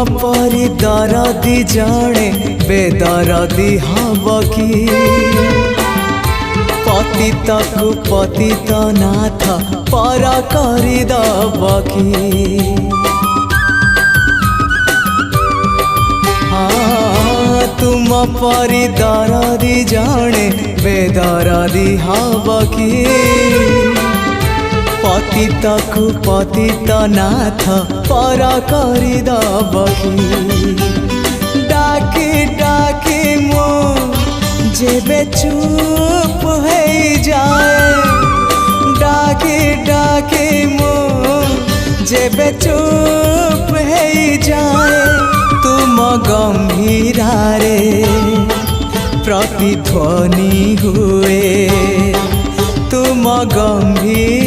परी दरदी जड़े बेदरदी हब कि पतित को पतित नाथ पर करदब कि तुम परी दरदी जड़े बेदरदी हब कि पतित को पतित नाथ पर करदब कि डाकी डाकी मो जेबे चुप हो जाए डाकी डाकी मो जेबे चुप हो जाए तुम गंभीरारे प्रतिध्वनि हुए तुम गंभीर